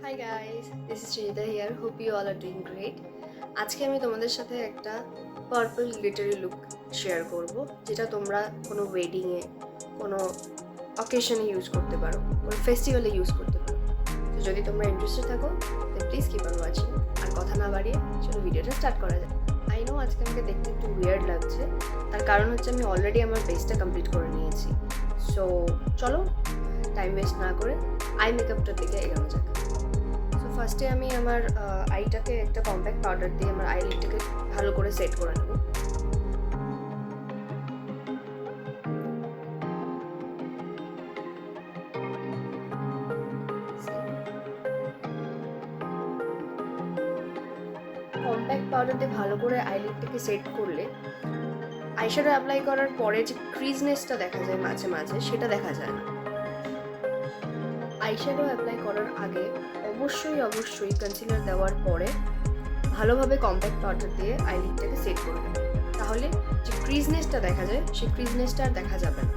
High guys, this is Srijita here. Hope you all are doing great. আজকে আমি তোমাদের সাথে একটা পার্পল গ্লিটারি লুক শেয়ার করব, যেটা তোমরা কোনো ওয়েডিংয়ে, কোনো অকেশনে ইউজ করতে পারো, কোনো ফেস্টিভ্যালে ইউজ করতে পারো। তো যদি তোমরা ইন্টারেস্টেড থাকো দেন প্লিজ কিপ অন ওয়াচিং। আর কথা না বাড়িয়ে চলো ভিডিওটা স্টার্ট করা যায়। আই নো আজকে আমাকে দেখতে একটু উইয়ার্ড লাগছে, তার কারণ হচ্ছে আমি অলরেডি আমার বেসটা কমপ্লিট করে নিয়েছি। সো চলো টাইম ওয়েস্ট না করে আই মেকআপটার দিকে এগোনো যাক। ফার্স্টে আমি আমার আইটাকে একটা কম্প্যাক্ট পাউডার দিয়ে আমার আইলিডটাকে ভালো করে সেট করে নেব। কম্প্যাক্ট পাউডার দিয়ে ভালো করে আইলিডটাকে সেট করলে আইশ্যাডো অ্যাপ্লাই করার পরে যে ক্রিজনেসটা দেখা যায় মাঝে মাঝে, সেটা দেখা যায় না। আইশ্যাডো অ্যাপ্লাই করার আগে অবশ্যই কনসিলার দেওয়ার পরে ভালোভাবে কম্প্যাক্ট পাউডার দিয়ে আইলিডটাকে সেট করে নেবে, তাহলে যে ক্রিজনেসটা দেখা যায় সেই ক্রিজনেসটা আর দেখা যাবে না।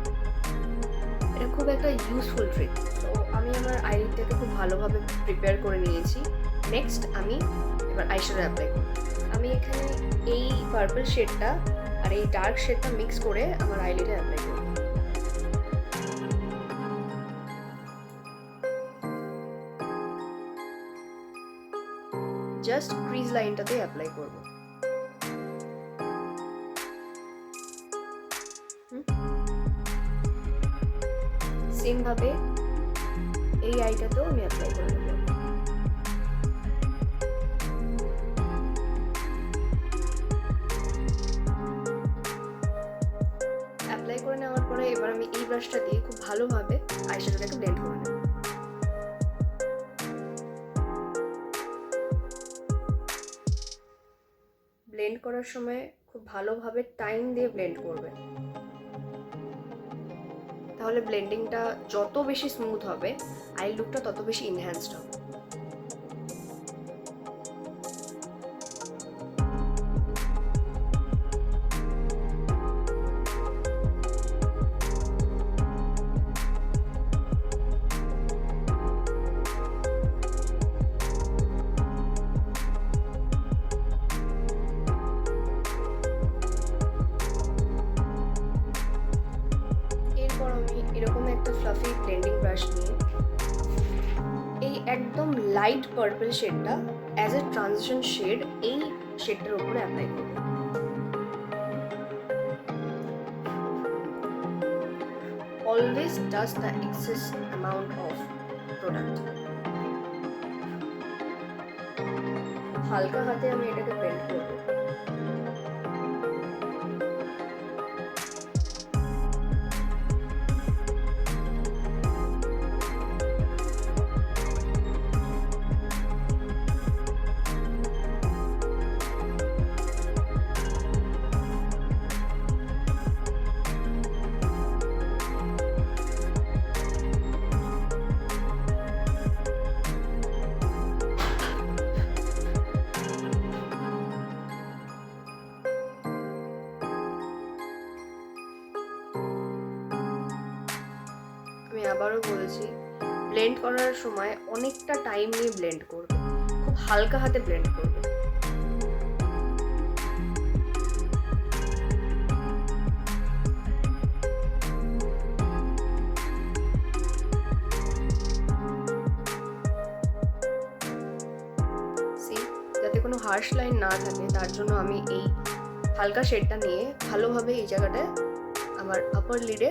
এটা খুব একটা ইউজফুল ট্রিক। তো আমি আমার আইলিডটাকে খুব ভালোভাবে প্রিপেয়ার করে নিয়েছি। নেক্সট আমি এবার আইশ্যাডো অ্যাপ্লাই করব। আমি এখানে এই পার্পল শেডটা আর এই ডার্ক শেডটা মিক্স করে আমার আইলিডে অ্যাপ্লাই করব। জাস্ট ক্রিজ লাইনটাতে অ্যাপ্লাই করব। সেম ভাবে এই আইটাতেও আমি অ্যাপ্লাই করে নেব। অ্যাপ্লাই করে নেওয়ার পরে এবার আমি এই ব্রাশটা দিয়ে খুব ভালোভাবে আইশ্যাডোটাকে ব্লেন্ড করে নেব। ব্লেন্ড করার সময় খুব ভালোভাবে টাইম দিয়ে ব্লেন্ড করবে, তাহলে ব্লেন্ডিংটা যত বেশি স্মুথ হবে আই লুকটা তত বেশি ইনহ্যান্সড হবে। এরপর আমি এরকম একটা ফ্লাফি ব্লেন্ডিং ব্রাশ নিয়ে এই একদম লাইট পার্পল শেডটা অ্যাজ এ ট্রানজিশন শেড এই শেডটার উপরে অ্যাপ্লাই করব। Always dust the excess amount of product. হালকা হাতে আমি এটাকে ব্লেন্ড করব। আমি আবারও বলছি, ব্লেন্ড করার সময় অনেকটা টাইম নিয়ে ব্লেন্ড করবে, খুব হালকা হাতে ব্লেন্ড করবে। যাতে কোনো হার্শ লাইন না থাকে তার জন্য আমি এই হালকা শেডটা নিয়ে ভালোভাবে এই জায়গাটায় আমার আপার লিডে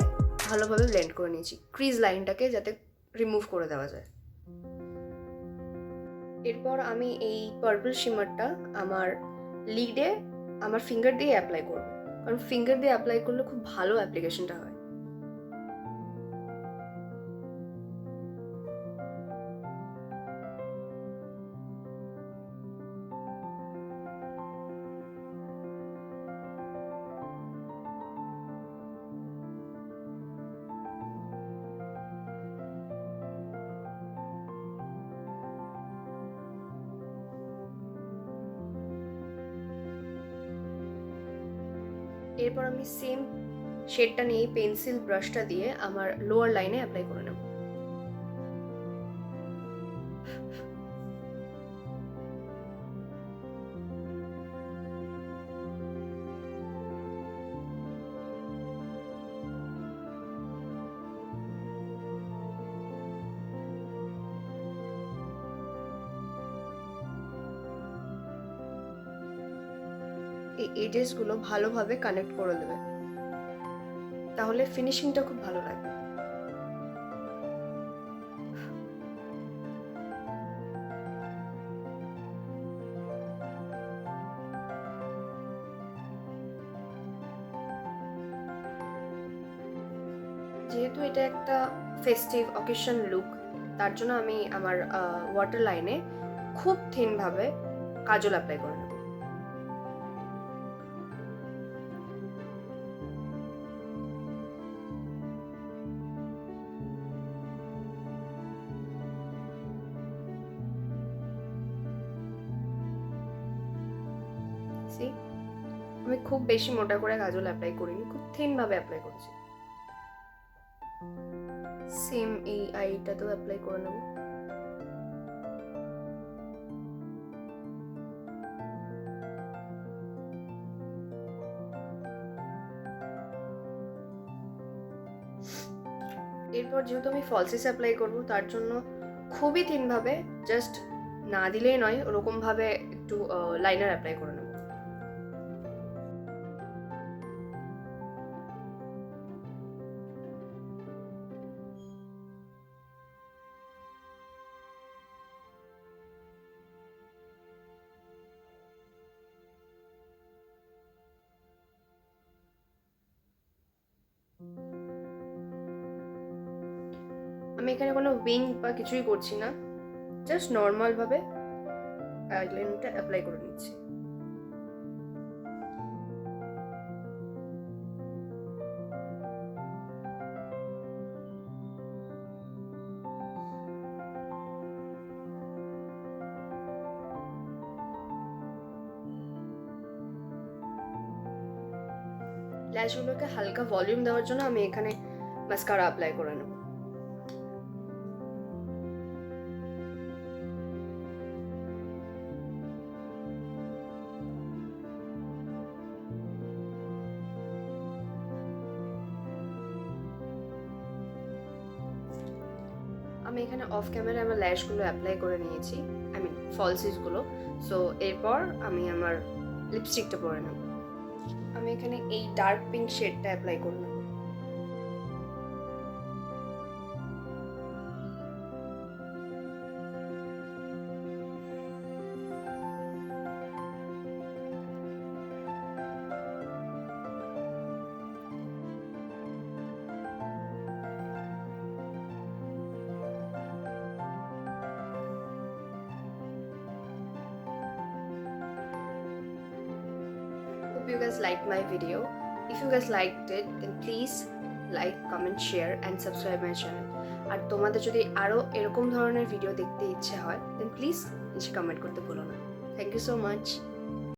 ভালোভাবে ব্লেন্ড করে নিয়েছি, ক্রিজ লাইনটাকে যাতে রিমুভ করে দেওয়া যায়। এরপর আমি এই পার্পল শিমারটা আমার লিডে আমার ফিঙ্গার দিয়ে অ্যাপ্লাই করব, কারণ ফিঙ্গার দিয়ে অ্যাপ্লাই করলে খুব ভালো অ্যাপ্লিকেশনটা হয়। এরপর আমি সেম শেডটা নিয়ে পেন্সিল ব্রাশটা দিয়ে আমার লোয়ার লাইনে অ্যাপ্লাই করে নেব। এই এডেসগুলো ভালোভাবে কানেক্ট করে দেবে, তাহলে ফিনিশিংটা খুব ভালো লাগবে। যেহেতু এটা একটা ফেস্টিভ অকেশন লুক, তার জন্য আমি আমার ওয়াটার লাইনে খুব থিনভাবে কাজল অ্যাপ্লাই করে নেব। সি, আমি খুব বেশি মোটা করে কাজল অ্যাপ্লাই করিনি, খুব থিনভাবে অ্যাপ্লাই করেছি। সেম এই আইটাতেও অ্যাপ্লাই করে নেব। এরপর যেহেতু আমি ফলসিস অ্যাপ্লাই করব, তার জন্য খুবই থিনভাবে, জাস্ট না দিলেই নয় ওরকমভাবে একটু লাইনার অ্যাপ্লাই করে নেব। আমি এখানে কোনো উইং বা কিছুই করছি না, জাস্ট নর্মালভাবে আইলাইনারটা অ্যাপ্লাই করে নিচ্ছি। ল্যাশগুলোকে হালকা ভলিউম দেওয়ার জন্য আমি এখানে মাস্কারা অ্যাপ্লাই করে নেব। আমি এখানে অফ ক্যামেরা আমার ল্যাশগুলো অ্যাপ্লাই করে নিয়েছি, আই মিন ফলসিসগুলো। সো এরপর আমি আমার লিপস্টিকটা পরে নেব। আমি এখানে এই ডার্ক পিঙ্ক শেডটা অ্যাপ্লাই করে নেব। Hope you guys liked my video. If you guys liked it, then please like, comment, share and subscribe my channel. আর তোমাদের যদি আরও এরকম ধরনের ভিডিও দেখতে ইচ্ছে হয়, then please নিচে কমেন্ট করতে ভুলো না। Thank you so much.